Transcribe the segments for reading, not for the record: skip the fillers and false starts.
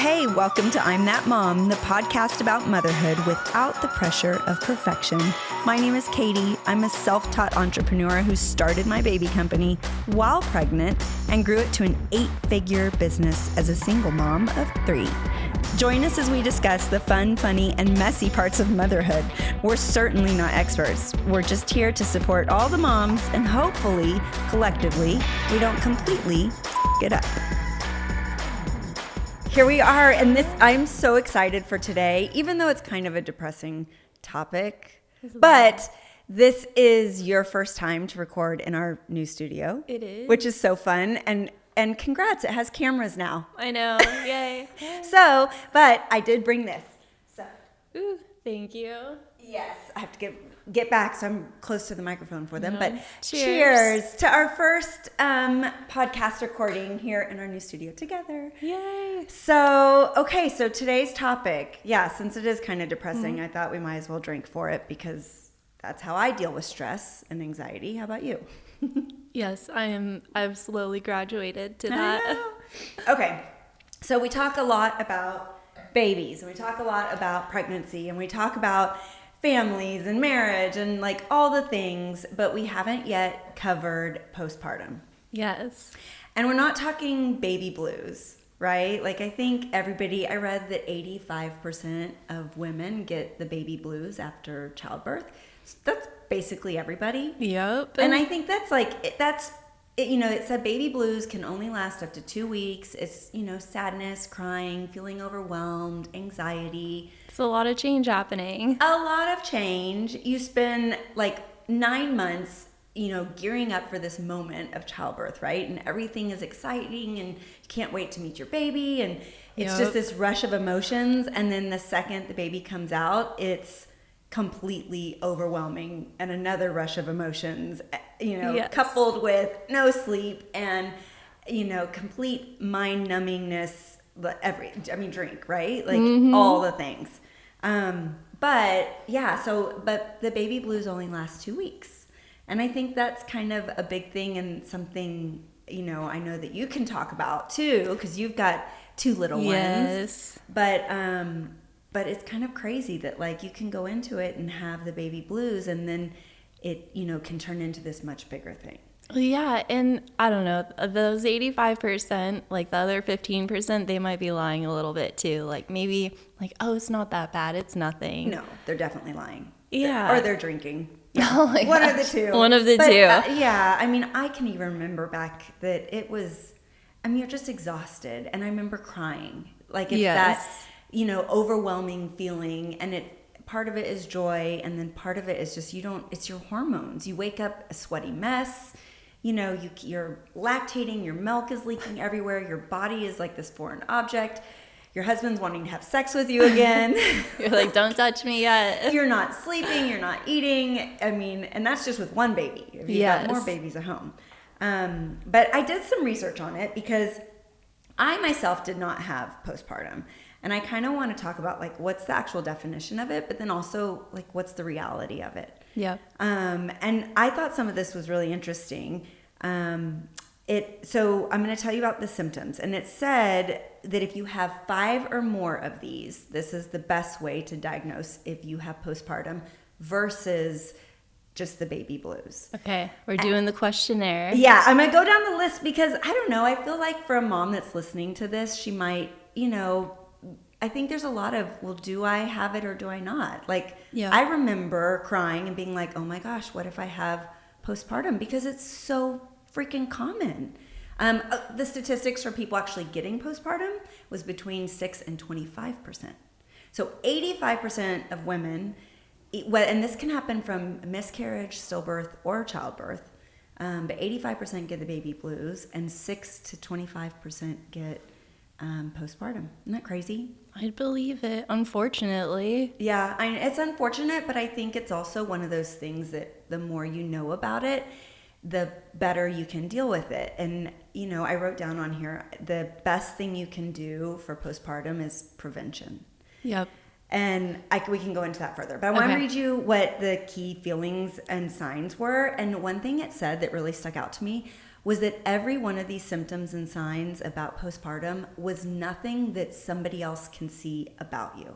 Hey, welcome to I'm That Mom, the podcast about motherhood without the pressure of perfection. My name is Katie. I'm a self-taught entrepreneur who started my baby company while pregnant and grew it to an 8-figure business as a single mom of 3. Join us as we discuss the fun, funny, and messy parts of motherhood. We're certainly not experts. We're just here to support all the moms and hopefully, collectively, we don't completely f*** it up. Here we are, and I'm so excited for today, even though it's kind of a depressing topic. But this is your first time to record in our new studio. It is. Which is so fun, and congrats, it has cameras now. I know, yay. But I did bring this. So, Ooh, thank you. yes, I have to get back so I'm close to the microphone for them. But Cheers. cheers to our first podcast recording here in our new studio together. Yay. So today's topic, since it is kind of depressing, I thought we might as well drink for it because that's how I deal with stress and anxiety. How about you? Yes, I've slowly graduated to that. Okay, so we talk a lot about babies, and we talk a lot about pregnancy, and we talk about families and marriage and like all the things, but we haven't yet covered postpartum. Yes. And we're not talking baby blues, right? Like I read that 85% of women get the baby blues after childbirth. So that's basically everybody. Yep. And I think it said baby blues can only last up to 2 weeks. It's, sadness, crying, feeling overwhelmed, anxiety. It's a lot of change happening. A lot of change. You spend like 9 months, gearing up for this moment of childbirth, right? And everything is exciting and you can't wait to meet your baby. And it's just this rush of emotions. And then the second the baby comes out, it's completely overwhelming and another rush of emotions, coupled with no sleep and, complete mind numbingness, drink, right? Like all the things. But the baby blues only last 2 weeks. And I think that's kind of a big thing and something, I know that you can talk about too, because you've got 2 little ones. Yes. But it's kind of crazy that like you can go into it and have the baby blues and then it, can turn into this much bigger thing. Yeah, and I don't know, those 85%, like the other 15%, they might be lying a little bit too. Like maybe like, oh, it's not that bad, it's nothing. No, they're definitely lying. Yeah. Or they're drinking. Oh my One gosh. of the two. One of the two. I can even remember back that it was, you're just exhausted. And I remember crying. Like it's that, overwhelming feeling. And part of it is joy. And then part of it is just, it's your hormones. You wake up a sweaty mess. You're lactating, your milk is leaking everywhere. Your body is like this foreign object. Your husband's wanting to have sex with you again. You're like, don't touch me yet. You're not sleeping, you're not eating. And that's just with one baby. If you've got more babies at home. But I did some research on it because I myself did not have postpartum. And I kind of want to talk about like what's the actual definition of it, but then also like what's the reality of it. Yeah. And I thought some of this was really interesting. So I'm going to tell you about the symptoms. And it said that if you have 5 or more of these, this is the best way to diagnose if you have postpartum versus just the baby blues. Okay, we're doing the questionnaire. Yeah, I'm going to go down the list because I don't know. I feel like for a mom that's listening to this, she might, I think there's a lot of, well, do I have it or do I not? Like, I remember crying and being like, oh my gosh, what if I have postpartum? Because it's so freaking common. The statistics for people actually getting postpartum was between 6 and 25%. So 85% of women, and this can happen from miscarriage, stillbirth, or childbirth, but 85% get the baby blues and 6 to 25% get postpartum. Isn't that crazy? I believe it, unfortunately. Yeah, it's unfortunate, but I think it's also one of those things that the more you know about it, the better you can deal with it. And, I wrote down on here, the best thing you can do for postpartum is prevention. Yep. And we can go into that further. But I want to read you what the key feelings and signs were. And one thing it said that really stuck out to me was that every one of these symptoms and signs about postpartum was nothing that somebody else can see about you.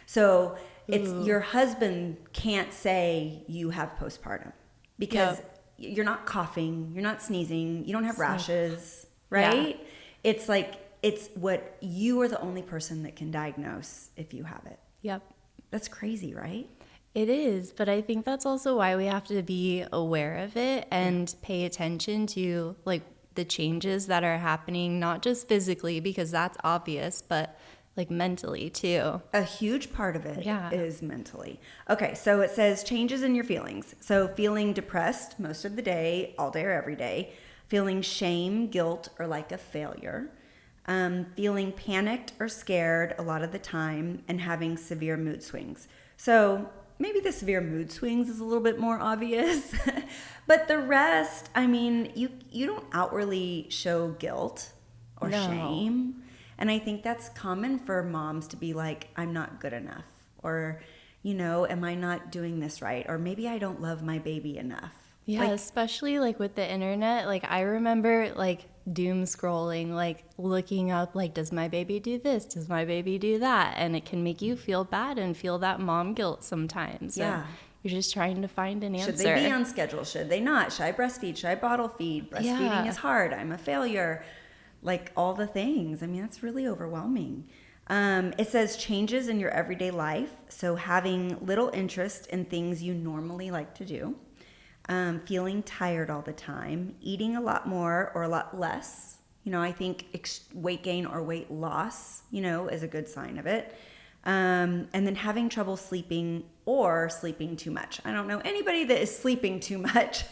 So it's your husband can't say you have postpartum because you're not coughing, you're not sneezing, you don't have rashes, right? Yeah. It's like, it's what you are the only person that can diagnose if you have it. Yep. That's crazy, right? It is, but I think that's also why we have to be aware of it and pay attention to like the changes that are happening, not just physically because that's obvious, but like mentally too. A huge part of it is mentally. Okay, so it says changes in your feelings. So feeling depressed most of the day, all day or every day, feeling shame, guilt, or like a failure, feeling panicked or scared a lot of the time, and having severe mood swings. So maybe the severe mood swings is a little bit more obvious, but the rest, I mean, you don't outwardly show guilt or shame. And I think that's common for moms to be like, I'm not good enough, or, you know, am I not doing this right? Or maybe I don't love my baby enough. Yeah, like, especially like with the internet. Like I remember like doom scrolling, like looking up like, does my baby do this? Does my baby do that? And it can make you feel bad and feel that mom guilt sometimes. Yeah. And you're just trying to find an answer. Should they be on schedule? Should they not? Should I breastfeed? Should I bottle feed? Breastfeeding is hard. I'm a failure. Like all the things. I mean, that's really overwhelming. It says changes in your everyday life. So having little interest in things you normally like to do. Feeling tired all the time, eating a lot more or a lot less. You know, I think weight gain or weight loss, you know, is a good sign of it. And then having trouble sleeping or sleeping too much. I don't know anybody that is sleeping too much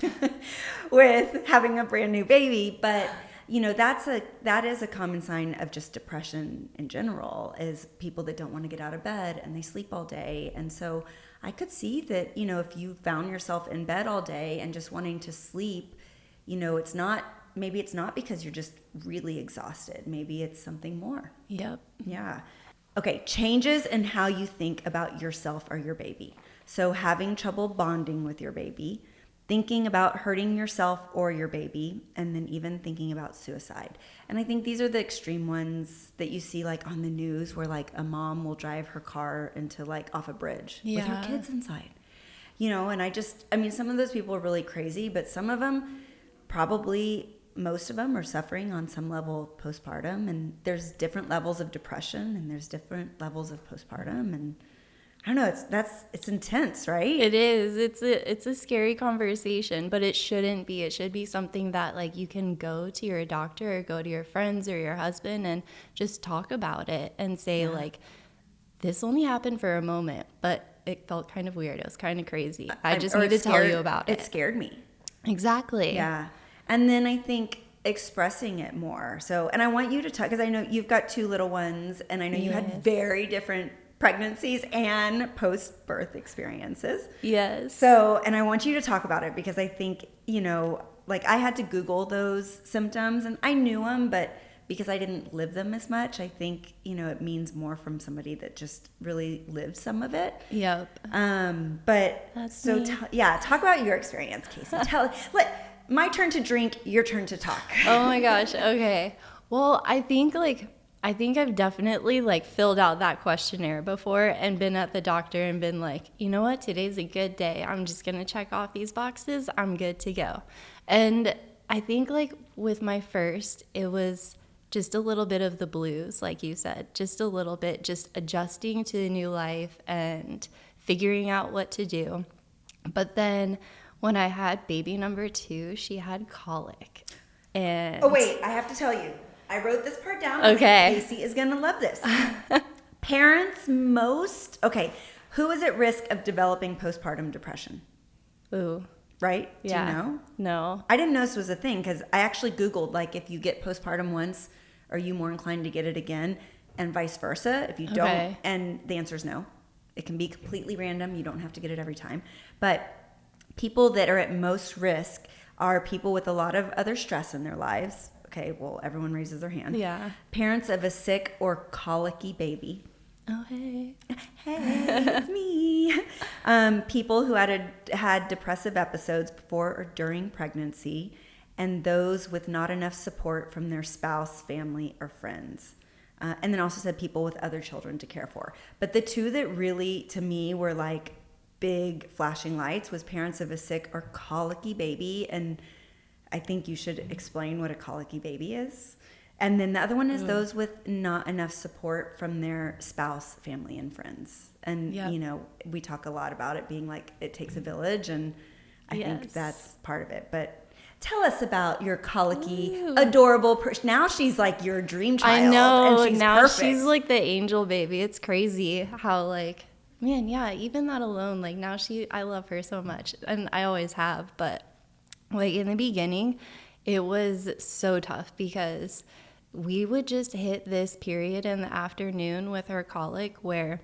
with having a brand new baby, but you know, that is a common sign of just depression in general, is people that don't want to get out of bed and they sleep all day. And so I could see that, you know, if you found yourself in bed all day and just wanting to sleep, you know, maybe it's not because you're just really exhausted. Maybe it's something more. Yep. Yeah. Okay. Changes in how you think about yourself or your baby. So having trouble bonding with your baby, thinking about hurting yourself or your baby, and then even thinking about suicide. And I think these are the extreme ones that you see like on the news, where like a mom will drive her car into like off a bridge with her kids inside. You know, and I mean, some of those people are really crazy, but some of them, probably most of them, are suffering on some level of postpartum, and there's different levels of depression and there's different levels of postpartum, and I don't know, it's intense, right? It is. It's a scary conversation, but it shouldn't be. It should be something that like you can go to your doctor or go to your friends or your husband and just talk about it and say like, this only happened for a moment, but it felt kind of weird. It was kind of crazy. I just need to tell you about it. It scared me. Exactly. Yeah. And then I think expressing it more. So, and I want you to talk, because I know you've got 2 little ones, and I know you had very different pregnancies and post-birth experiences. Yes. So, and I want you to talk about it, because I think, you know, like I had to Google those symptoms and I knew them, but because I didn't live them as much, I think, you know, it means more from somebody that just really lived some of it. Yep. But that's so, talk about your experience, Casey. My turn to drink, your turn to talk. Oh my gosh. Okay. Well, I think I've definitely like filled out that questionnaire before and been at the doctor and been like, you know what, today's a good day. I'm just going to check off these boxes. I'm good to go. And I think like with my first, it was just a little bit of the blues, like you said, just a little bit, just adjusting to the new life and figuring out what to do. But then when I had baby number 2, she had colic. And oh, wait, I have to tell you. I wrote this part down. Okay. Casey is going to love this. Parents who is at risk of developing postpartum depression? Ooh. Right? Yeah. Do you know? No. I didn't know this was a thing, because I actually Googled, like, if you get postpartum once, are you more inclined to get it again? And vice versa, if you don't. And the answer is no. It can be completely random. You don't have to get it every time. But people that are at most risk are people with a lot of other stress in their lives. Okay, well, everyone raises their hand. Yeah. Parents of a sick or colicky baby. Oh, hey. Hey, it's me. People who had depressive episodes before or during pregnancy, and those with not enough support from their spouse, family, or friends. And then also said people with other children to care for. But the two that really, to me, were like big flashing lights was parents of a sick or colicky baby. And I think you should explain what a colicky baby is. And then the other one is those with not enough support from their spouse, family, and friends. And, you know, we talk a lot about it being like it takes a village, and I think that's part of it. But tell us about your colicky, adorable person. Now she's like your dream child. I know. And she's now perfect. she's like the angel baby. It's crazy how like, man, yeah, even that alone, like now I love her so much, and I always have. But like in the beginning, it was so tough because we would just hit this period in the afternoon with her colic where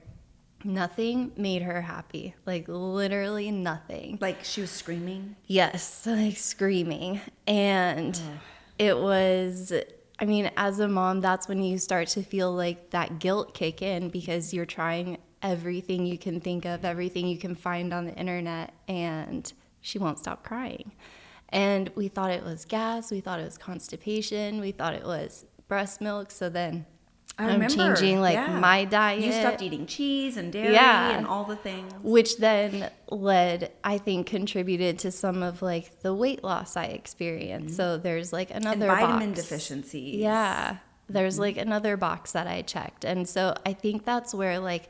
nothing made her happy. Like literally nothing. Like she was screaming? Yes, like screaming. And it was, I mean, as a mom, that's when you start to feel like that guilt kick in because you're trying everything you can think of, everything you can find on the internet, and she won't stop crying. And we thought it was gas, we thought it was constipation, we thought it was breast milk. So then I'm changing like my diet. You stopped eating cheese and dairy and all the things. Which then I think contributed to some of like the weight loss I experienced. So there's like another and vitamin box. deficiencies. Yeah. There's like another box that I checked. And so I think that's where like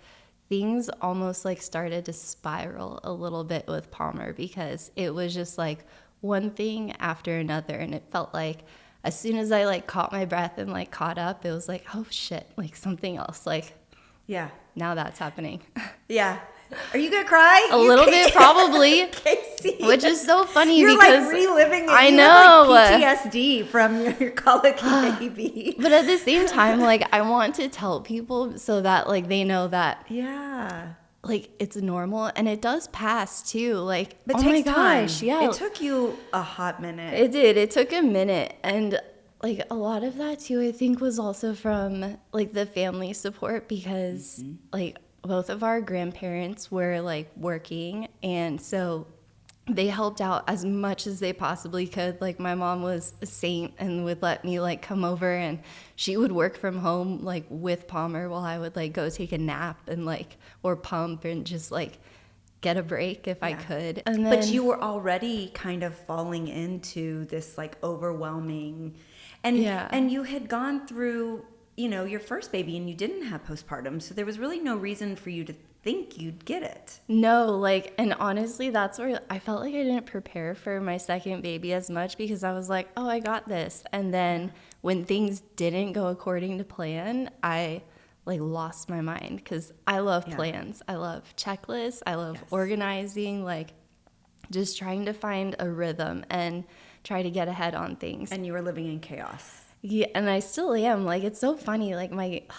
things almost like started to spiral a little bit with Palmer because it was just like one thing after another. And it felt like as soon as I like caught my breath and like caught up, it was like, oh shit, like something else. Like, now that's happening. Yeah. Are you gonna cry? A little bit, probably. Casey. Which is so funny You're because like reliving it. I you know have like PTSD from your colicky baby. But at the same time, like I want to tell people so that like they know that like it's normal and it does pass too. Like, but oh my gosh, it took you a hot minute. It did. It took a minute, and like a lot of that too, I think was also from like the family support because like both of our grandparents were like working, and so they helped out as much as they possibly could. Like my mom was a saint and would let me like come over, and she would work from home like with Palmer while I would like go take a nap and like or pump and just like get a break if I could. And then, but you were already kind of falling into this like overwhelming, and you had gone through, you know, your first baby and you didn't have postpartum, so there was really no reason for you to think you'd get it. No, like, and honestly, that's where I felt like I didn't prepare for my second baby as much because I was like, oh, I got this. And then when things didn't go according to plan, I like lost my mind because I love plans. I love checklists. I love organizing, like just trying to find a rhythm and try to get ahead on things. And you were living in chaos. Yeah, and I still am. Like, it's so funny. Like,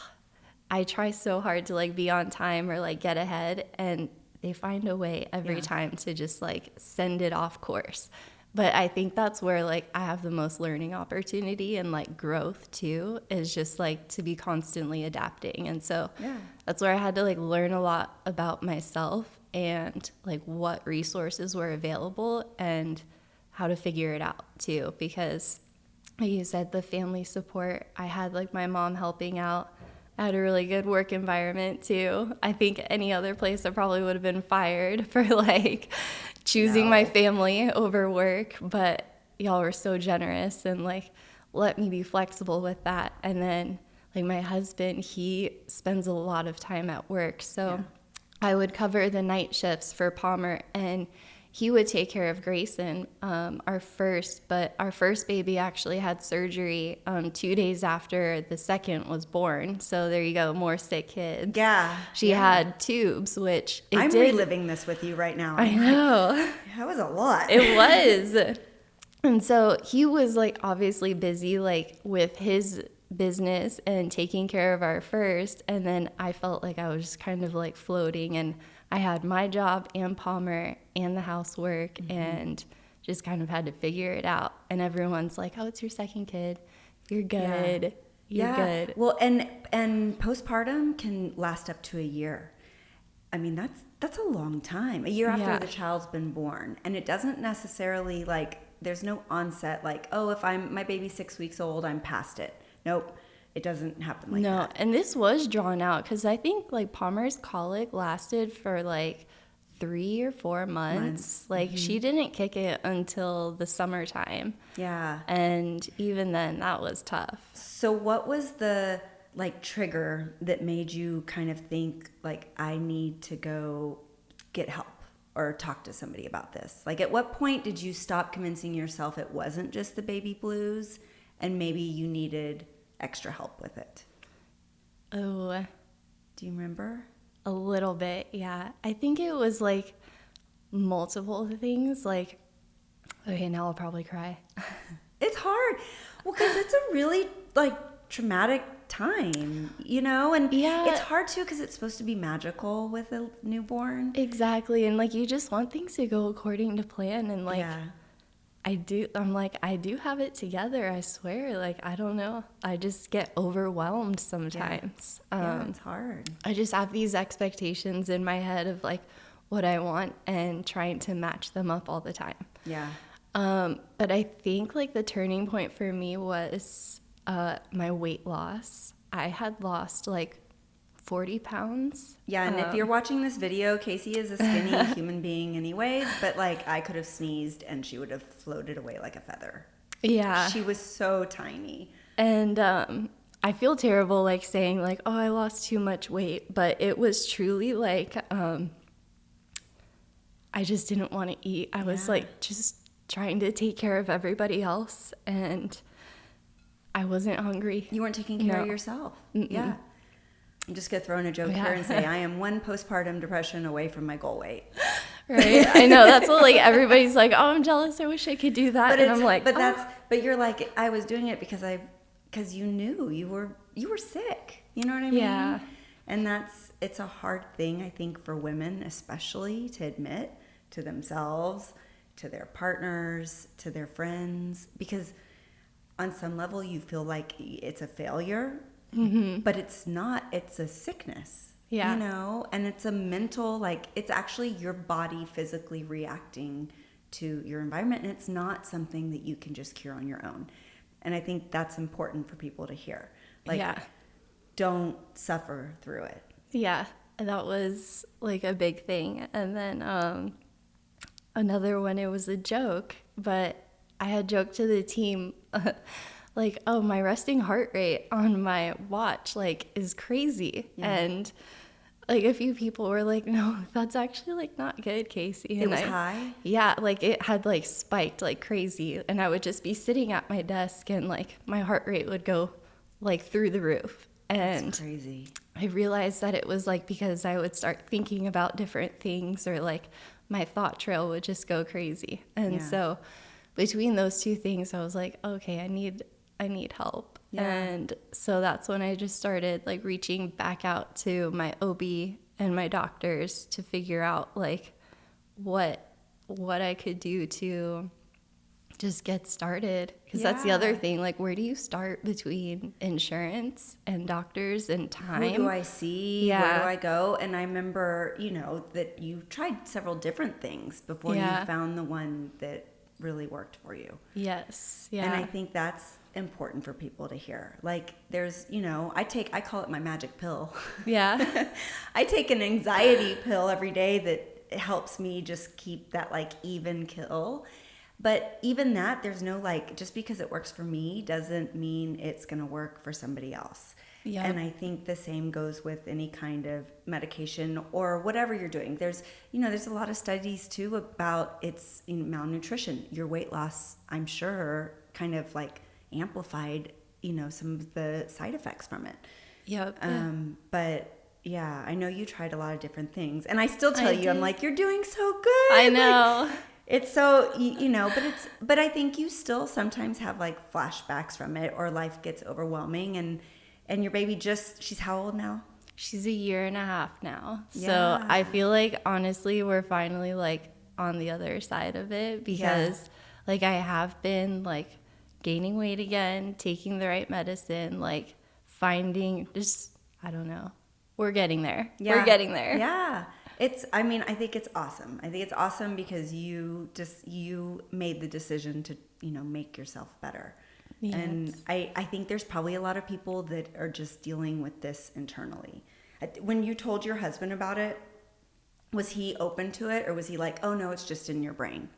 I try so hard to, like, be on time or, like, get ahead, and they find a way every time to just, like, send it off course. But I think that's where, like, I have the most learning opportunity and, like, growth, too, is just, like, to be constantly adapting. And so that's where I had to, like, learn a lot about myself and, like, what resources were available and how to figure it out, too, because like you said, the family support, I had like my mom helping out. I had a really good work environment too. I think any other place I probably would have been fired for like choosing my family over work, but y'all were so generous and like let me be flexible with that. And then like my husband, he spends a lot of time at work. So I would cover the night shifts for Palmer, and he would take care of Grayson, our first baby actually had surgery 2 days after the second was born. So there you go, more sick kids. Yeah. She had tubes, which I'm reliving this with you right now. I know. That was a lot. It was. And so he was like obviously busy like with his business and taking care of our first. And then I felt like I was just kind of like floating, and I had my job and Palmer and the housework and just kind of had to figure it out. And everyone's like, oh, it's your second kid. You're good. You're good. Well, and postpartum can last up to a year. I mean, that's a long time. A year after the child's been born. And it doesn't necessarily like there's no onset like, oh, if my baby's 6 weeks old, I'm past it. Nope. It doesn't happen like that. No, and this was drawn out because I think like Palmer's colic lasted for like 3 or 4 months. Like she didn't kick it until the summertime. Yeah. And even then that was tough. So what was the like trigger that made you kind of think like, I need to go get help or talk to somebody about this? Like at what point did you stop convincing yourself it wasn't just the baby blues and maybe you needed extra help with it? Oh, do you remember? A little bit, yeah. I think it was like multiple things. Like, okay, now I'll probably cry. It's hard. Well, because it's a really like traumatic time, you know? And yeah, it's hard too because it's supposed to be magical with a newborn. Exactly. And like you just want things to go according to plan. And like, yeah. I do have it together, I swear. Like, I don't know. I just get overwhelmed sometimes. Yeah, it's hard. I just have these expectations in my head of like what I want and trying to match them up all the time. Yeah. But I think like the turning point for me was my weight loss. I had lost like 40 pounds. Yeah, and if you're watching this video, Casey is a skinny human being anyways, but like I could have sneezed and she would have floated away like a feather. Yeah. She was so tiny. And I feel terrible like saying like, oh, I lost too much weight, but it was truly like I just didn't want to eat. I was like just trying to take care of everybody else and I wasn't hungry. You weren't taking care of yourself. Yeah. I'm just going to throw in a joke here and say I am one postpartum depression away from my goal weight. Right. I know. That's what like everybody's like, oh, I'm jealous. I wish I could do that. And I'm like, but you're like, I was doing it because you knew you were sick. You know what I mean? Yeah. And it's a hard thing, I think, for women especially to admit to themselves, to their partners, to their friends, because on some level you feel like it's a failure. Mm-hmm. But it's not, it's a sickness, you know, and it's a mental, like it's actually your body physically reacting to your environment. And it's not something that you can just cure on your own. And I think that's important for people to hear. Like, don't suffer through it. Yeah, that was like a big thing. And then another one, it was a joke, but I had joked to the team, like, oh, my resting heart rate on my watch, like, is crazy. Yeah. And, like, a few people were like, no, that's actually, like, not good, Casey. And it was high? Yeah, like, it had, like, spiked like crazy. And I would just be sitting at my desk and, like, my heart rate would go, like, through the roof. And that's crazy. I realized that it was, like, because I would start thinking about different things or, like, my thought trail would just go crazy. And so between those two things, I was like, okay, I need help. Yeah. And so that's when I just started like reaching back out to my OB and my doctors to figure out like what I could do to just get started. Because that's the other thing, like where do you start between insurance and doctors and time? Who do I see? Where do I go? And I remember, you know, that you tried several different things before you found the one that really worked for you. Yes. Yeah. And I think that's important for people to hear. Like there's, you know, I call it my magic pill. Yeah. I take an anxiety pill every day that helps me just keep that like even kill. But even that, there's no like, just because it works for me doesn't mean it's going to work for somebody else. Yep. And I think the same goes with any kind of medication or whatever you're doing. There's a lot of studies too about it's malnutrition. Your weight loss, I'm sure, kind of like amplified, you know, some of the side effects from it. Yep. But yeah, I know you tried a lot of different things, and I still tell you, I'm like, you're doing so good. I know. Like, it's so, you know, but I think you still sometimes have like flashbacks from it, or life gets overwhelming, and your baby she's how old now? She's 1.5 years now. Yeah. So I feel like honestly we're finally like on the other side of it, because like I have been like gaining weight again, taking the right medicine, like finding just, I don't know. We're getting there. Yeah. We're getting there. Yeah. I think it's awesome. I think it's awesome because you made the decision to, make yourself better. Yes. And I think there's probably a lot of people that are just dealing with this internally. When you told your husband about it, was he open to it, or was he like, oh no, it's just in your brain?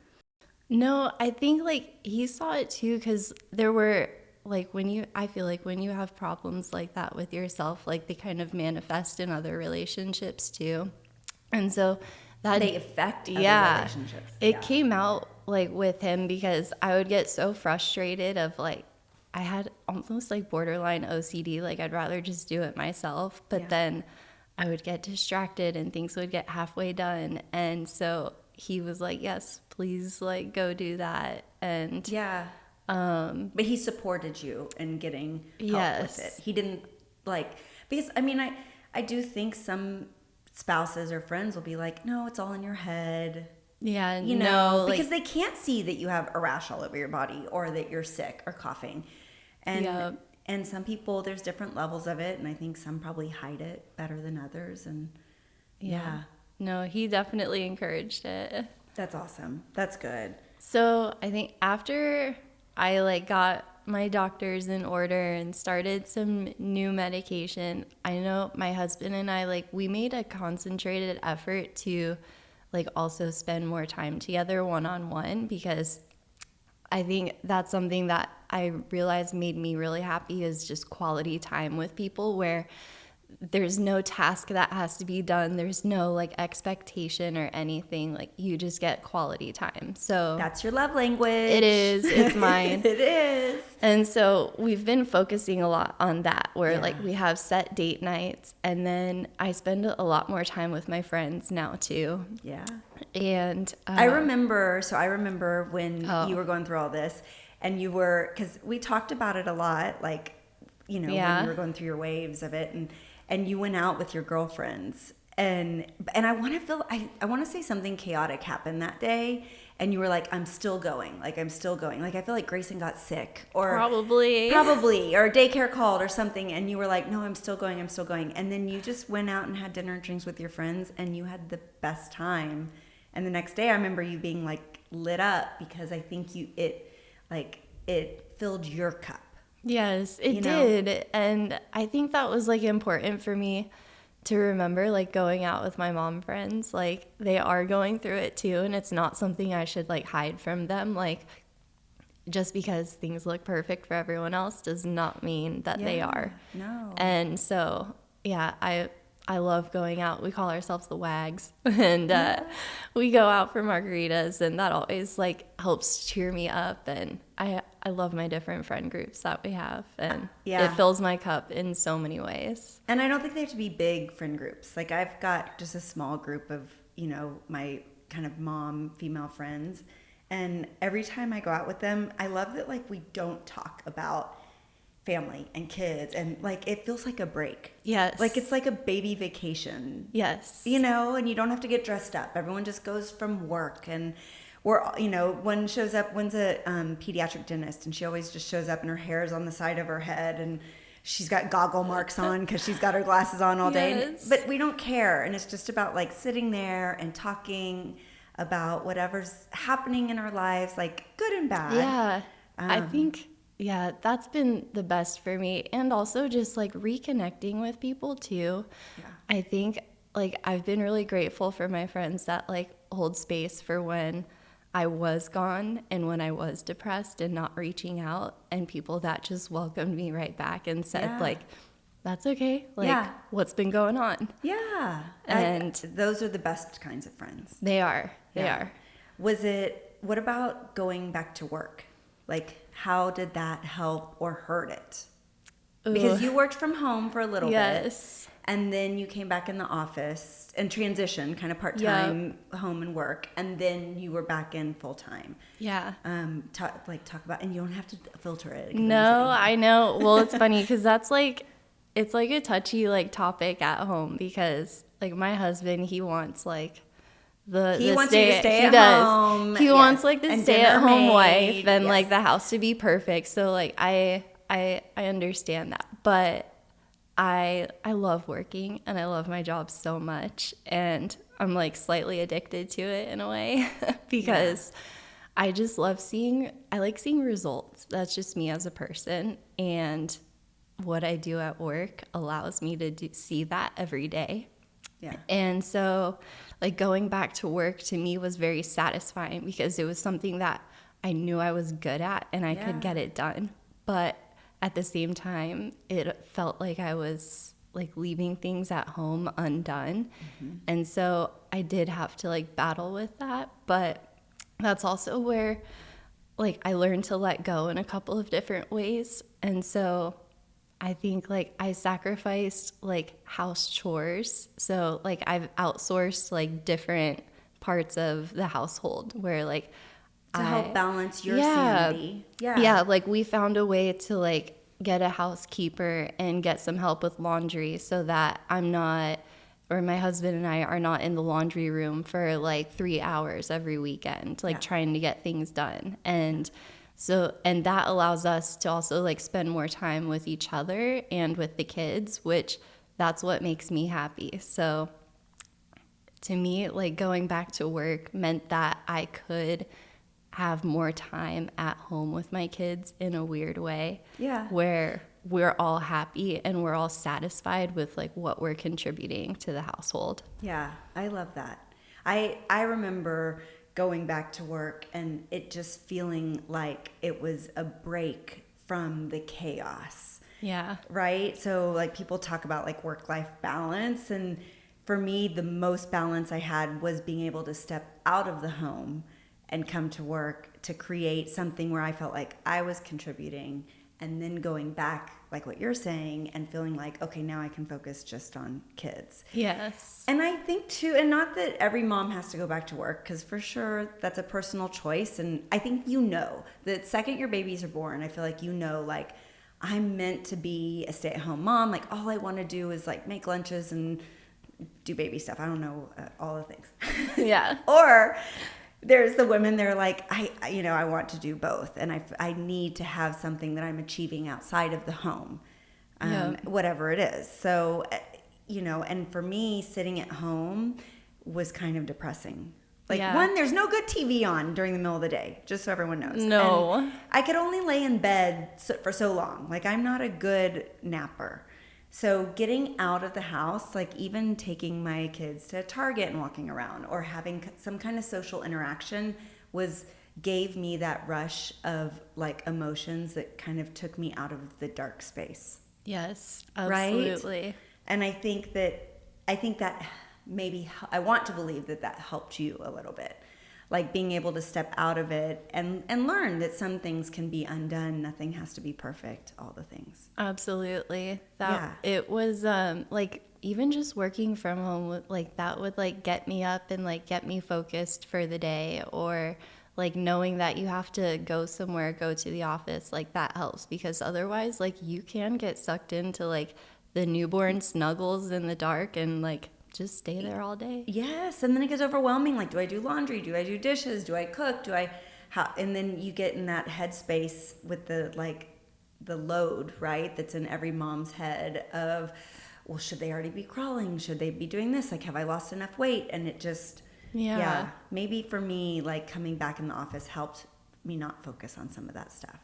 No, I think like he saw it too, because there were like I feel like when you have problems like that with yourself, like they kind of manifest in other relationships too. And so that they affect other relationships. It came out like with him, because I would get so frustrated of like, I had almost like borderline OCD. Like I'd rather just do it myself, but then I would get distracted and things would get halfway done. And so he was like, yes, please, like go do that. And but he supported you in getting help with it. He didn't because I do think some spouses or friends will be like, no, it's all in your head. Yeah, because they can't see that you have a rash all over your body or that you're sick or coughing. And some people, there's different levels of it, and I think some probably hide it better than others. And no, he definitely encouraged it. That's awesome. That's good. So I think after I like got my doctors in order and started some new medication, I know my husband and I, we made a concentrated effort to also spend more time together one-on-one, because I think that's something that I realized made me really happy, is just quality time with people where there's no task that has to be done. There's no expectation or anything. You just get quality time. So that's your love language. It is. It's mine. It is. And so we've been focusing a lot on that, where we have set date nights, and then I spend a lot more time with my friends now too. Yeah. And I remember when you were going through all this, and you were, because we talked about it a lot, when you were going through your waves of it, and you went out with your girlfriends, and I want to say something chaotic happened that day, and you were like, I'm still going. I feel like Grayson got sick, or probably, or daycare called or something, and you were like, no, I'm still going. And then you just went out and had dinner and drinks with your friends, and you had the best time. And the next day I remember you being lit up, because I think it filled your cup. Yes, it did. And I think that was important for me to remember, going out with my mom friends. They are going through it too, and it's not something I should hide from them. Just because things look perfect for everyone else does not mean that they are. No. And so, I love going out. We call ourselves the Wags, and we go out for margaritas, and that always helps cheer me up. And I love my different friend groups that we have, and it fills my cup in so many ways. And I don't think they have to be big friend groups. I've got just a small group of, my kind of mom female friends, and every time I go out with them, I love that we don't talk about family and kids, and it feels like a break. Yes. It's like a baby vacation. Yes. And you don't have to get dressed up. Everyone just goes from work, and one shows up, one's a pediatric dentist, and she always just shows up and her hair is on the side of her head, and she's got goggle marks on because she's got her glasses on all day. Yes. But we don't care, and it's just about sitting there and talking about whatever's happening in our lives, good and bad. Yeah. I think that's been the best for me. And also just reconnecting with people too. Yeah. I think I've been really grateful for my friends that hold space for when I was gone and when I was depressed and not reaching out, and people that just welcomed me right back and said that's okay. What's been going on? Yeah. And those are the best kinds of friends. They are. They are. What about going back to work? How did that help or hurt it? Because you worked from home for a little bit. And then you came back in the office and transitioned kind of part-time home and work. And then you were back in full-time. Yeah. Talk about, and you don't have to filter it. No, I know. Well, it's funny because that's it's a touchy topic at home, because my husband, he wants he wants you to stay at home. He wants the stay-at-home wife and the house to be perfect. So I understand that, but I love working and I love my job so much, and I'm like slightly addicted to it in a way because I just love I like seeing results. That's just me as a person. And what I do at work allows me to see that every day. Yeah. And so like going back to work to me was very satisfying because it was something that I knew I was good at and I could get it done. But at the same time, it felt like I was like leaving things at home undone. Mm-hmm. And so I did have to like battle with that. But that's also where like I learned to let go in a couple of different ways. And so I think like I sacrificed like house chores. So like I've outsourced like different parts of the household where like to help balance your sanity. Yeah, like we found a way to like get a housekeeper and get some help with laundry so that I'm not, or my husband and I are not in the laundry room for like 3 hours every weekend, like trying to get things done. And that allows us to also like spend more time with each other and with the kids, which that's what makes me happy. So to me, like going back to work meant that I could have more time at home with my kids in a weird way. Yeah. Where we're all happy and we're all satisfied with like what we're contributing to the household. Yeah, I love that. I remember going back to work and it just feeling like it was a break from the chaos. Yeah. Right? So like people talk about like work-life balance, and for me the most balance I had was being able to step out of the home and come to work to create something where I felt like I was contributing, and then going back, like what you're saying, and feeling like, okay, now I can focus just on kids. Yes. And I think too, and not that every mom has to go back to work, because for sure that's a personal choice. And I think the second your babies are born, I feel like like I'm meant to be a stay-at-home mom. Like all I want to do is like make lunches and do baby stuff. I don't know, all the things. Yeah. Or there's the women, they're like, I want to do both. And I need to have something that I'm achieving outside of the home, whatever it is. So, and for me, sitting at home was kind of depressing. Like, one, there's no good TV on during the middle of the day, just so everyone knows. No. And I could only lay in bed for so long. Like, I'm not a good napper. So getting out of the house, like even taking my kids to Target and walking around or having some kind of social interaction gave me that rush of like emotions that kind of took me out of the dark space. Yes, absolutely. Right? And I think that maybe, I want to believe that helped you a little bit. Like being able to step out of it and learn that some things can be undone. Nothing has to be perfect, all the things. Absolutely. It was like even just working from home, like that would like get me up and like get me focused for the day, or like knowing that you have to go somewhere, go to the office, like that helps, because otherwise like you can get sucked into like the newborn snuggles in the dark and like just stay there all day. Yes, and then it gets overwhelming. Like, do I do laundry? Do I do dishes? Do I cook? And then you get in that headspace with the load, right? That's in every mom's head of, well, should they already be crawling? Should they be doing this? Like, have I lost enough weight? And it just, maybe for me, like coming back in the office helped me not focus on some of that stuff.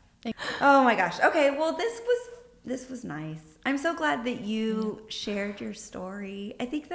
Oh my gosh. Okay, well, this was nice. I'm so glad that you shared your story. I think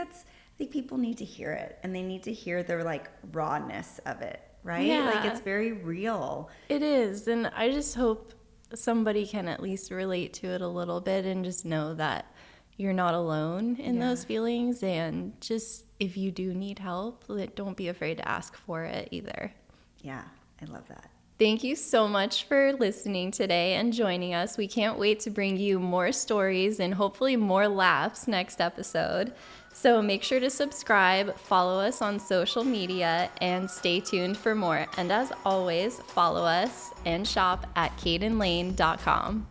people need to hear it, and they need to hear the like rawness of it, right? Yeah. Like it's very real. It is, and I just hope somebody can at least relate to it a little bit and just know that you're not alone in those feelings, and just if you do need help, don't be afraid to ask for it either. Yeah, I love that. Thank you so much for listening today and joining us. We can't wait to bring you more stories and hopefully more laughs next episode. So make sure to subscribe, follow us on social media, and stay tuned for more. And as always, follow us and shop at cadenlane.com.